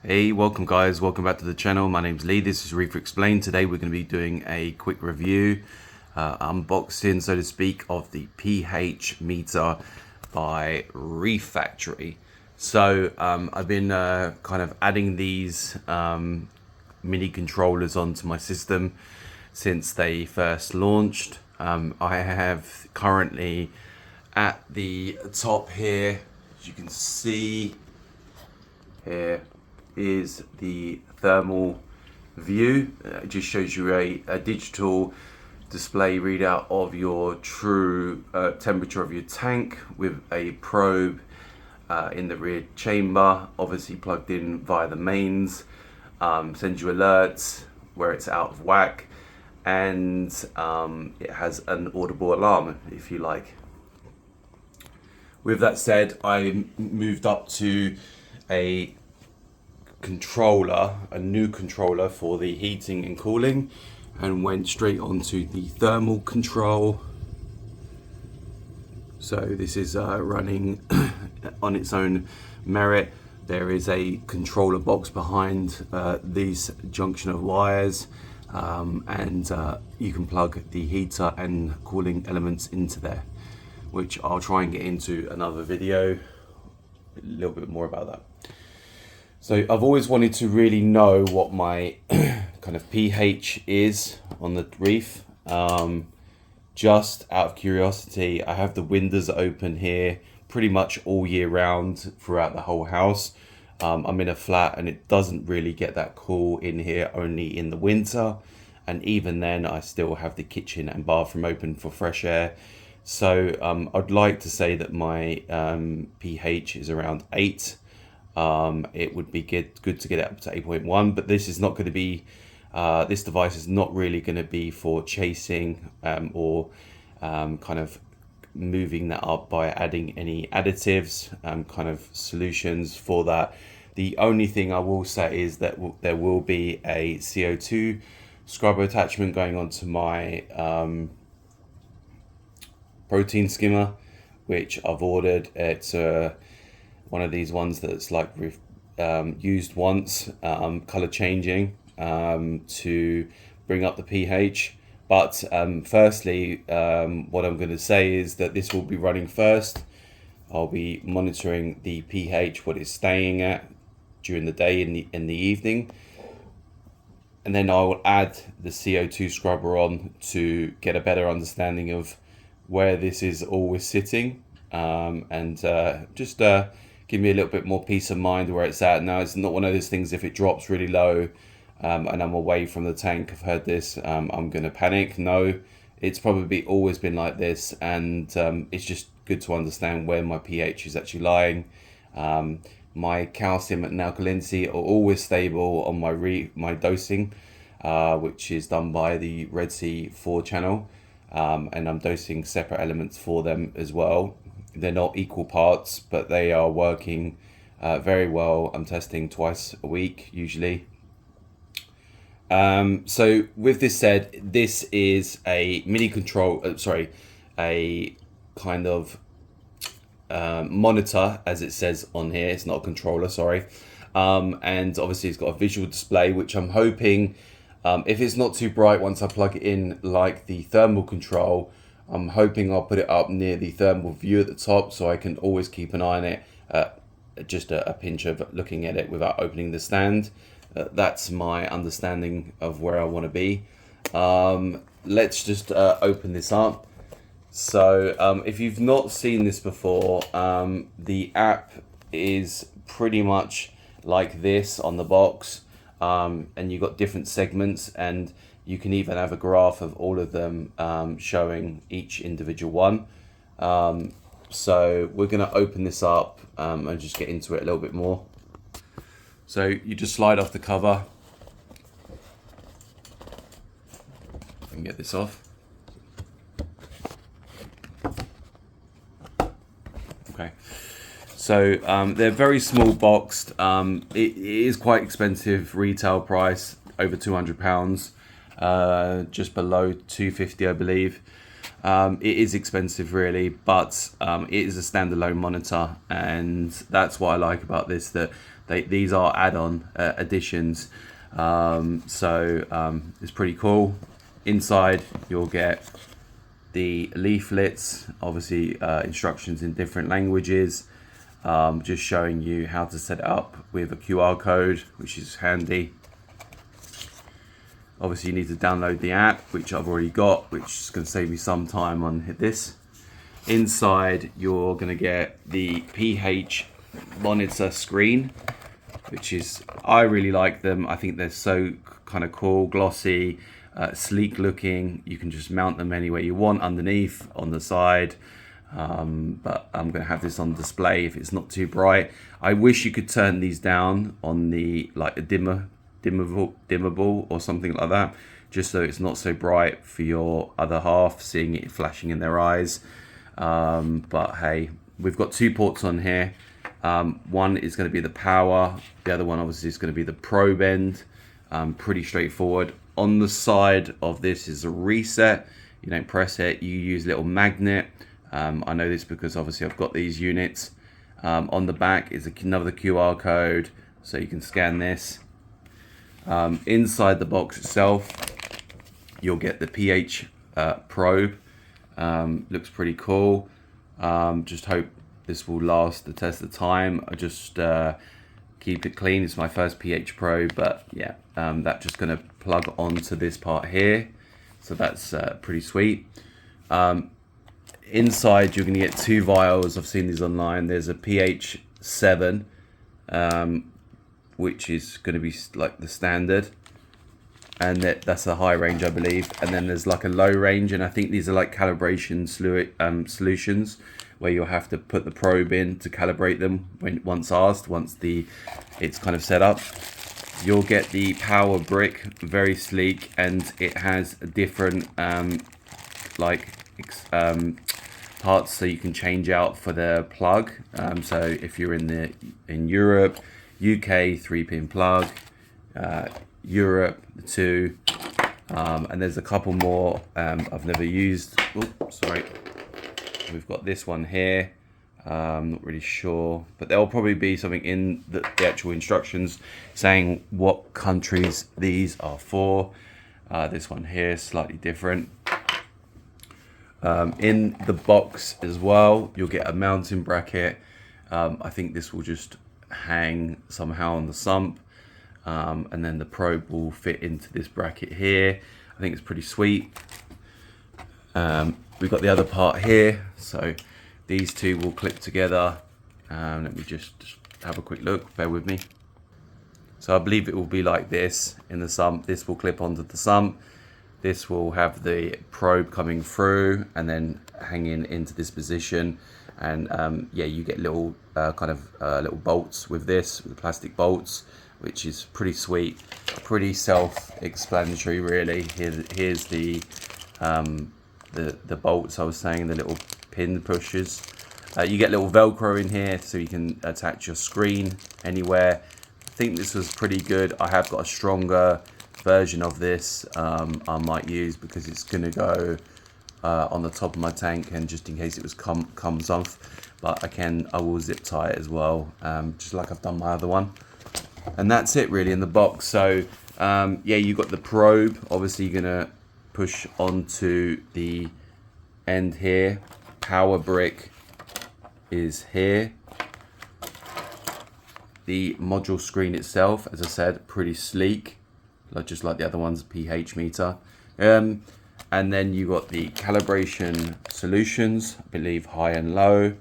Hey, welcome guys, welcome back to the channel. My name's Lee, this is Reefer Explained. Today we're going to be doing a quick review, unboxing so to speak, of the pH meter by Reef Factory. So I've been kind of adding these mini controllers onto my system since they first launched. I have currently at the top here, as you can see here, is the thermal view. It just shows you a digital display readout of your true temperature of your tank with a probe in the rear chamber, obviously plugged in via the mains. Sends you alerts where it's out of whack, and it has an audible alarm if you like. With that said, I moved up to a new controller for the heating and cooling, and went straight onto the thermal control. So this is running on its own merit. There is a controller box behind these junction of wires, and you can plug the heater and cooling elements into there, which I'll try and get into another video, a little bit more about that. So I've always wanted to really know what my kind of pH is on the Reef. Just out of curiosity, I have the windows open here pretty much all year round throughout the whole house. I'm in a flat and it doesn't really get that cool in here, only in the winter. And even then I still have the kitchen and bathroom open for fresh air. So I'd like to say that my pH is around 8. It would be good to get it up to 8.1, but this is not going to be this device is not really going to be for chasing or kind of moving that up by adding any additives, kind of solutions for that. The only thing I will say is that there will be a CO2 scrubber attachment going onto my protein skimmer, which I've ordered. It's one of these ones that's like used once, color changing, to bring up the pH. But firstly, what I'm going to say is that this will be running first. I'll be monitoring the pH, what it's staying at during the day and in the evening, and then I will add the CO2 scrubber on to get a better understanding of where this is always sitting, and just give me a little bit more peace of mind where it's at. Now, it's not one of those things, if it drops really low and I'm away from the tank, I've heard this, I'm going to panic. No, it's probably always been like this, and it's just good to understand where my pH is actually lying. My calcium and alkalinity are always stable on my dosing, which is done by the Red Sea 4 channel, and I'm dosing separate elements for them as well. They're not equal parts, but they are working very well. I'm testing twice a week usually. So with this said, this is a mini control, a kind of monitor, as it says on here. It's not a controller, sorry. And obviously it's got a visual display, which I'm hoping, if it's not too bright once I plug it in like the thermal control, I'm hoping I'll put it up near the thermal view at the top, so I can always keep an eye on it, just a pinch of looking at it without opening the stand. That's my understanding of where I want to be. Let's just open this up. So if you've not seen this before, the app is pretty much like this on the box, and you've got different segments, and you can even have a graph of all of them, showing each individual one. So we're going to open this up and just get into it a little bit more. So you just slide off the cover. I can get this off. Okay. So they're very small boxed. It is quite expensive retail price, over £200, just below 250, I believe. It is expensive really, but it is a standalone monitor, and that's what I like about this, that these are add-on additions. It's pretty cool. Inside you'll get the leaflets, obviously instructions in different languages, just showing you how to set it up with a QR code, which is handy. Obviously you need to download the app, which I've already got, which is going to save me some time on this. Inside you're going to get the pH monitor screen, which is, I really like them. I think they're so kind of cool, glossy, sleek looking. You can just mount them anywhere you want, underneath, on the side. But I'm going to have this on display if it's not too bright. I wish you could turn these down on the dimmable or something like that, just so it's not so bright for your other half, seeing it flashing in their eyes. But hey, we've got 2 ports on here. One is going to be the power, the other one obviously is going to be the probe end. Pretty straightforward. On the side of this is a reset. You don't press it, you use a little magnet. I know this because obviously I've got these units. On the back is another QR code, so you can scan this. Inside the box itself, you'll get the pH probe. Looks pretty cool. Just hope this will last the test of time. I just keep it clean. It's my first pH probe, but yeah, that's just going to plug onto this part here. So that's pretty sweet. Inside you're going to get 2 vials. I've seen these online. There's a pH 7, which is going to be like the standard, and that's a high range, I believe. And then there's like a low range, and I think these are like calibration solutions, where you'll have to put the probe in to calibrate them once it's kind of set up. You'll get the power brick, very sleek, and it has different parts so you can change out for the plug. So if you're in Europe, UK, 3-pin plug, Europe, the 2, and there's a couple more I've never used. Oh, sorry. We've got this one here. Not really sure, but there'll probably be something in the actual instructions saying what countries these are for. This one here is slightly different. In the box as well, you'll get a mounting bracket. I think this will just hang somehow on the sump, and then the probe will fit into this bracket here. I think it's pretty sweet. We've got the other part here, so these 2 will clip together. Let me just have a quick look, bear with me. So I believe it will be like this in the sump. This will clip onto the sump. This will have the probe coming through and then hanging into this position. And yeah, you get little little bolts with this, with the plastic bolts, which is pretty sweet, pretty self-explanatory really. Here's the bolts I was saying, the little pin pushers. You get little Velcro in here so you can attach your screen anywhere. I think this was pretty good. I have got a stronger version of this I might use, because it's going to go on the top of my tank, and just in case it comes off, but I will zip tie it as well, just like I've done my other one. And that's it really in the box. So yeah, you got the probe, obviously you're going to push onto the end here. Power brick is here. The module screen itself, as I said, pretty sleek, just like the other one's, pH meter. And then you got the calibration solutions, I believe high and low.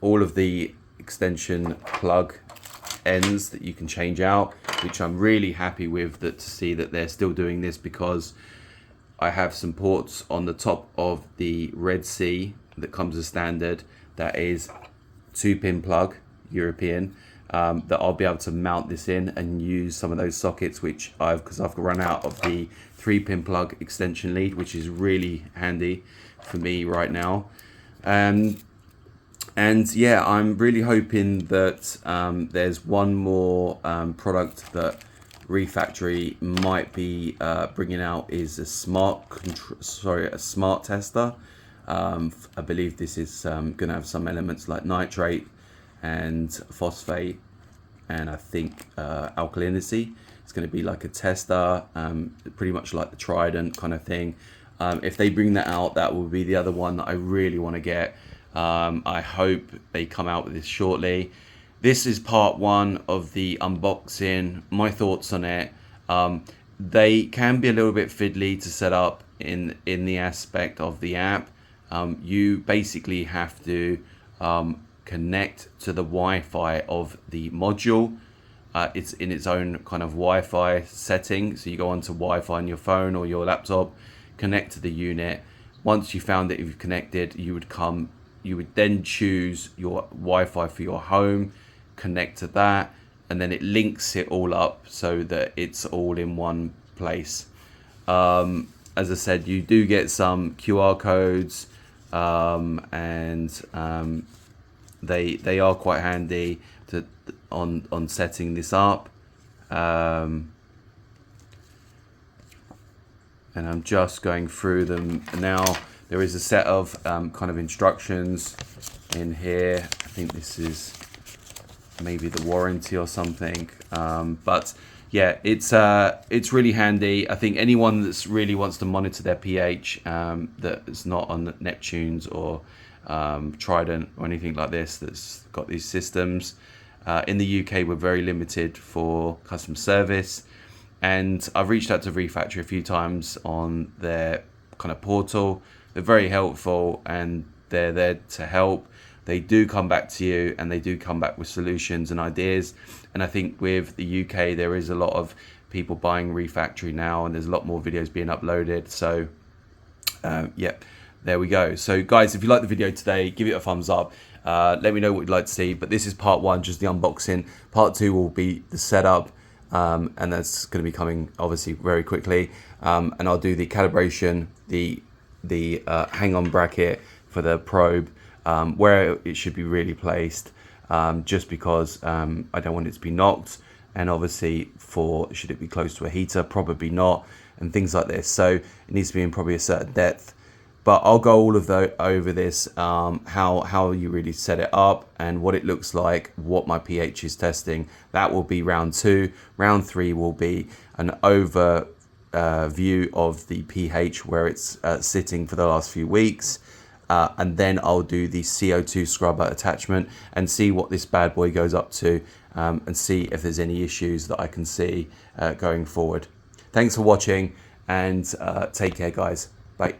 All of the extension plug ends that you can change out, which I'm really happy with, to see that they're still doing this, because I have some ports on the top of the Red Sea that comes as standard, that is 2-pin plug, European, that I'll be able to mount this in and use some of those sockets, because I've run out of the 3-pin plug extension lead, which is really handy for me right now. And yeah, I'm really hoping that there's one more product that Refactory might be bringing out is a smart tester. I believe this is going to have some elements like nitrate and phosphate, and I think alkalinity. It's going to be like a tester, pretty much like the Trident kind of thing. If they bring that out, that will be the other one that I really want to get. I hope they come out with this shortly. This is part one of the unboxing. My thoughts on it. They can be a little bit fiddly to set up in the aspect of the app. You basically have to connect to the Wi-Fi of the module. It's in its own kind of Wi-Fi setting. So you go onto Wi-Fi on your phone or your laptop, connect to the unit. Once you found that you've connected, you would then choose your Wi-Fi for your home, connect to that, and then it links it all up so that it's all in one place. As I said, you do get some QR codes, and they are quite handy on setting this up. And I'm just going through them now. There is a set of kind of instructions in here. I think this is maybe the warranty or something, but yeah, it's really handy. I think anyone that's really wants to monitor their pH, that is not on Neptune's or Trident or anything like this, that's got these systems. In the UK, we're very limited for customer service, and I've reached out to Refactory a few times on their kind of portal. They're very helpful and they're there to help. They do come back to you and they do come back with solutions and ideas. And I think with the UK, there is a lot of people buying Refactory now, and there's a lot more videos being uploaded. So yeah, there we go. So guys, if you like the video today, give it a thumbs up. Let me know what you'd like to see. But this is part one, just the unboxing. Part two will be the setup, and that's going to be coming obviously very quickly. And I'll do the calibration, the hang-on bracket for the probe, where it should be really placed, just because I don't want it to be knocked, and obviously should it be close to a heater, probably not, and things like this. So it needs to be in probably a certain depth. But I'll go all of over this, how you really set it up and what it looks like, what my pH is testing. That will be round 2. Round 3 will be an view of the pH, where it's sitting for the last few weeks. And then I'll do the CO2 scrubber attachment and see what this bad boy goes up to, and see if there's any issues that I can see going forward. Thanks for watching, and take care, guys. Bye.